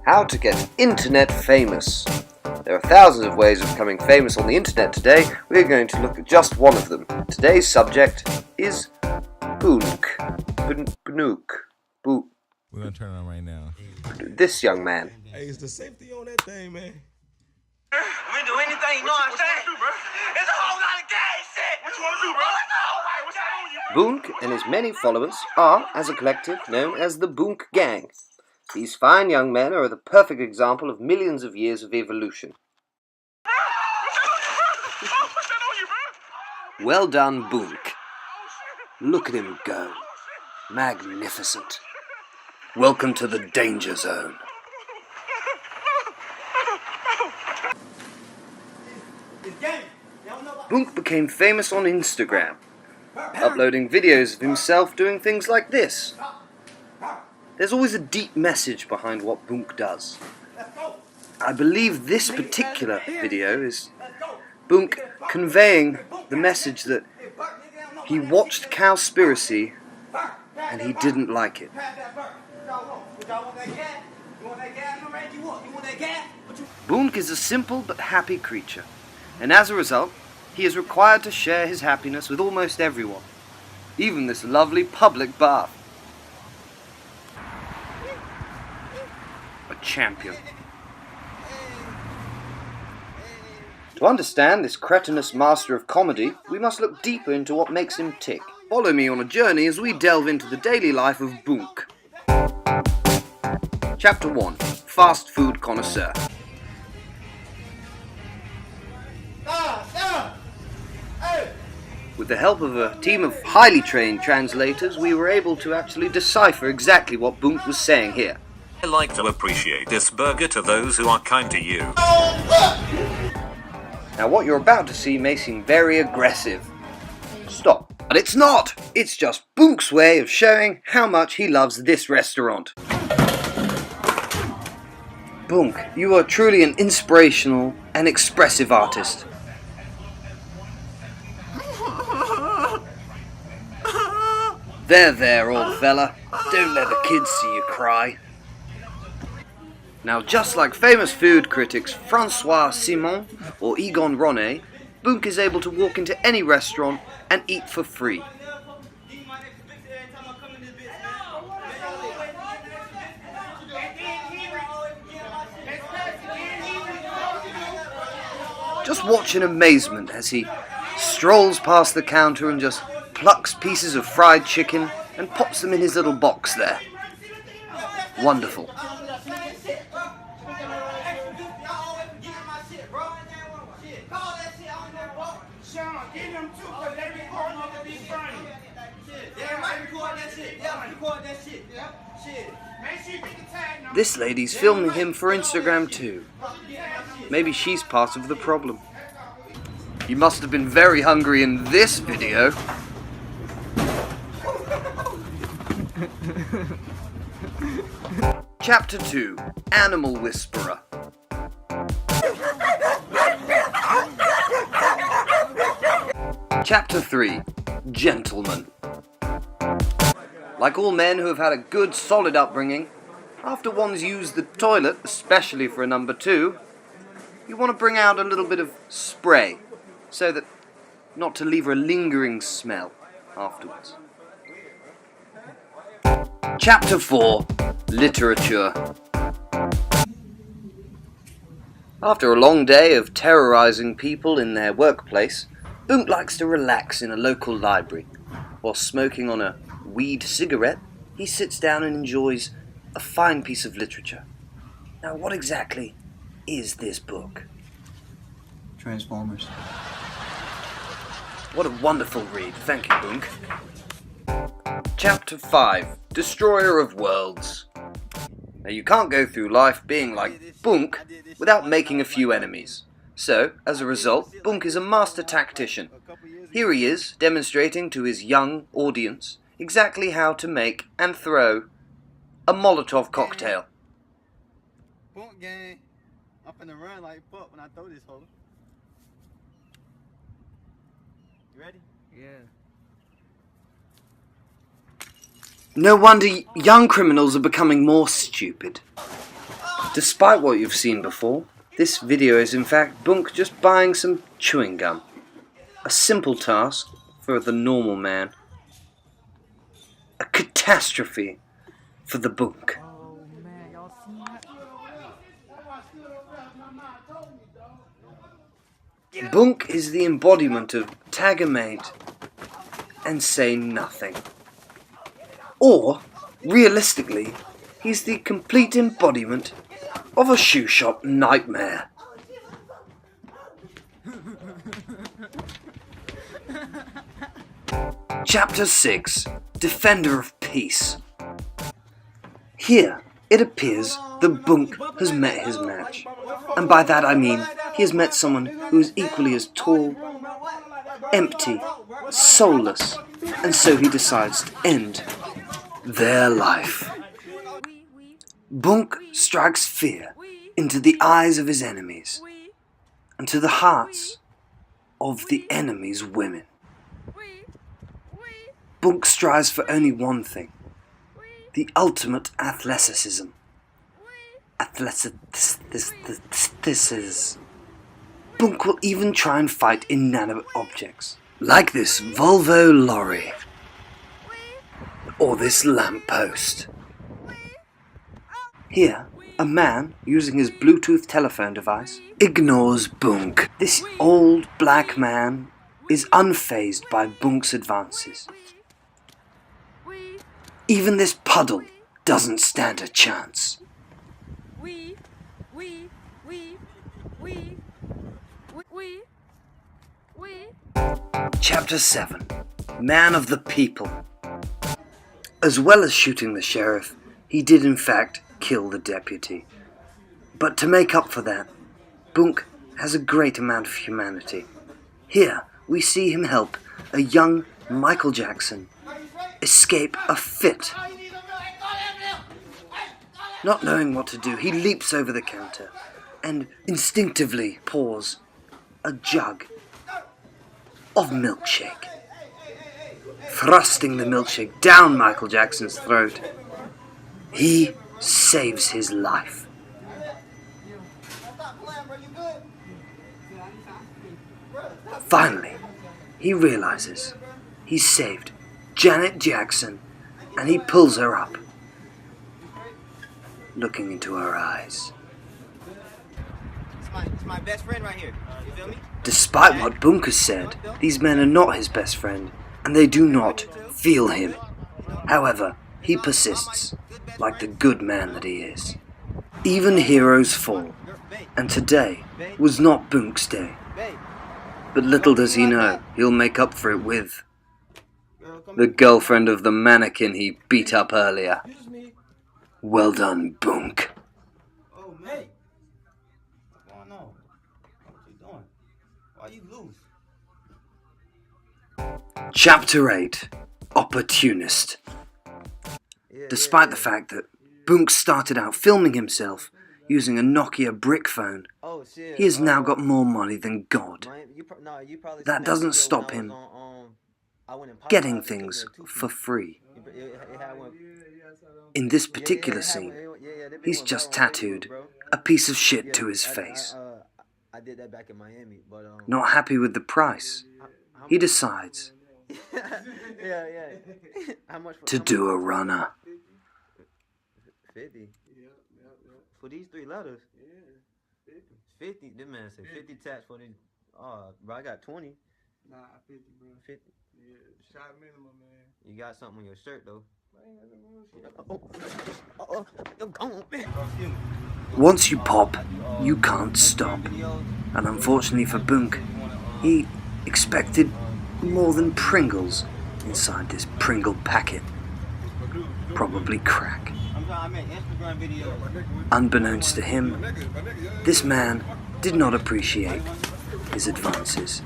How to get internet famous. There are thousands of ways of becoming famous on the internet today. We're going to look at just one of them. Today's subject is Boonk. Boonk. We're gonna turn it on right now. This young man. Hey, is the safety on that thing, man? We do anything, you know what I'm saying? It's a whole lot of gay shit! What you wanna do, bro? What's on you? Boonk and his many followers are, as a collective, known as the Boonk Gang. These fine young men are the perfect example of millions of years of evolution. Well done, Boonk. Look at him go. Magnificent. Welcome to the danger zone. Boonk became famous on Instagram, uploading videos of himself doing things like this. There's always a deep message behind what Boonk does. I believe this particular video is Boonk conveying the message that he watched Cowspiracy and he didn't like it. Boonk is a simple but happy creature, and as a result, he is required to share his happiness with almost everyone, even this lovely public bath. A champion. To understand this cretinous master of comedy, we must look deeper into what makes him tick. Follow me on a journey as we delve into the daily life of Boonk. Chapter 1. Fast Food Connoisseur. With the help of a team of highly trained translators, we were able to actually decipher exactly what Boonk was saying here. I like to appreciate this burger to those who are kind to you. Now what you're about to see may seem very aggressive. Stop. But it's not! It's just Boonk's way of showing how much he loves this restaurant. Boonk, you are truly an inspirational and expressive artist. There, old fella. Don't let the kids see you cry. Now, just like famous food critics Francois Simon or Egon Ronnet, Boonk is able to walk into any restaurant and eat for free. Just watch in amazement as he strolls past the counter and just plucks pieces of fried chicken and pops them in his little box there. Wonderful. This lady's filming him for Instagram too. Maybe she's part of the problem. You must have been very hungry in this video. Chapter 2. Animal Whisperer. Chapter 3. Gentleman. Like all men who have had a good, solid upbringing, after one's used the toilet, especially for a number 2, you want to bring out a little bit of spray, so that not to leave a lingering smell afterwards. Chapter 4. Literature. After a long day of terrorizing people in their workplace, Boonk likes to relax in a local library. While smoking on a weed cigarette, he sits down and enjoys a fine piece of literature. Now, what exactly is this book? Transformers. What a wonderful read. Thank you, Boonk. Chapter 5. Destroyer of Worlds. Now, you can't go through life being like Boonk without making a few enemies. So, as a result, Boonk is a master tactician. Here he is, demonstrating to his young audience exactly how to make and throw a Molotov cocktail. Boonk gang. I'm finna run like fuck when I throw this hoe. You ready? Yeah. No wonder young criminals are becoming more stupid. Despite what you've seen before, this video is in fact Boonk just buying some chewing gum. A simple task for the normal man. A catastrophe for the Boonk. Boonk is the embodiment of tag a mate and say nothing. Or, realistically, he's the complete embodiment of a shoe shop nightmare. Chapter 6. Defender of Peace. Here, it appears that Boonk has met his match. And by that I mean he has met someone who is equally as tall, empty, soulless, and so he decides to end their life. Boonk strikes fear into the eyes of his enemies and to the hearts of the enemy's women. Boonk strives for only one thing: the ultimate athleticism. Boonk will even try and fight inanimate objects, like this Volvo lorry, or this lamppost. Here, a man, using his Bluetooth telephone device, ignores Boonk. This old black man is unfazed by Boonk's advances. Even this puddle doesn't stand a chance. Chapter 7. Man of the People. As well as shooting the sheriff, he did in fact kill the deputy. But to make up for that, Boonk has a great amount of humanity. Here we see him help a young Michael Jackson escape a fit. Not knowing what to do, he leaps over the counter and instinctively pours a jug of milkshake. Thrusting the milkshake down Michael Jackson's throat, he saves his life. Finally, he realizes he's saved Janet Jackson, and he pulls her up, looking into her eyes. It's my best friend right here. You feel me? Despite what Boonk has said, these men are not his best friend, and they do not feel him. However, he persists, like the good man that he is. Even heroes fall, and today was not Boonk's day. But little does he know, he'll make up for it with the girlfriend of the mannequin he beat up earlier. Well done, Boonk. Oh, mate. What's going on? What you doing? Why you loose? Chapter 8. Opportunist. Despite the fact that Boonk started out filming himself using a Nokia brick phone, Oh, shit. he has now got more money than God. That doesn't stop him getting things for free. In this particular scene, he's just tattooed a piece of shit to his face. I did that back in Miami, but Not happy with the price, he decides yeah. How much to do a runner. 50. For these 3 letters. 50. This man said 50 tats for these. Oh, bro, I got 20. Nah, 50, bro. 50. Yeah, shot minimum, man. You got something on your shirt though. Once you pop, you can't stop. And unfortunately for Boonk, he expected more than Pringles inside this Pringle packet. Probably crack. Unbeknownst to him, this man did not appreciate his advances.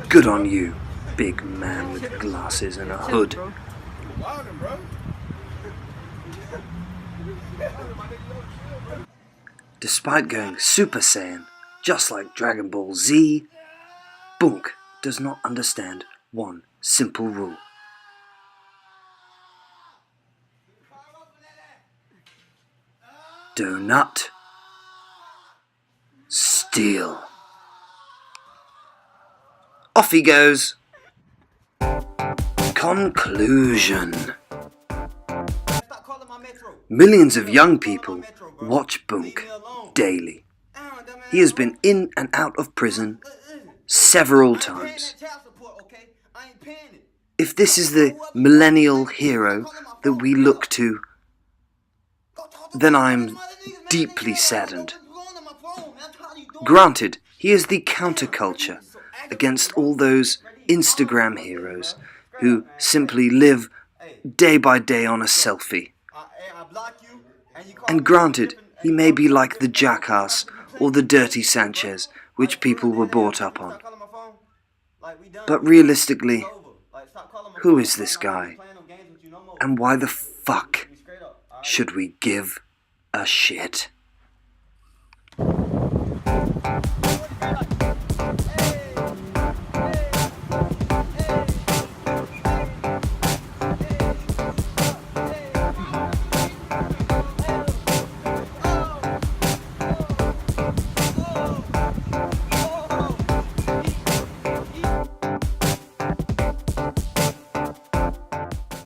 Good on you, big man with glasses and a hood. Despite going Super Saiyan, just like Dragon Ball Z, Boonk does not understand one simple rule. not steal. Off he goes. Conclusion. Millions of young people watch Boonk daily. He has been in and out of prison several times. If this is the millennial hero that we look to, then I'm deeply saddened. Granted, he is the counterculture against all those Instagram heroes who simply live day by day on a selfie. And granted, he may be like the jackass or the dirty Sanchez, which people were brought up on. But realistically, who is this guy? And why the fuck should we give a shit?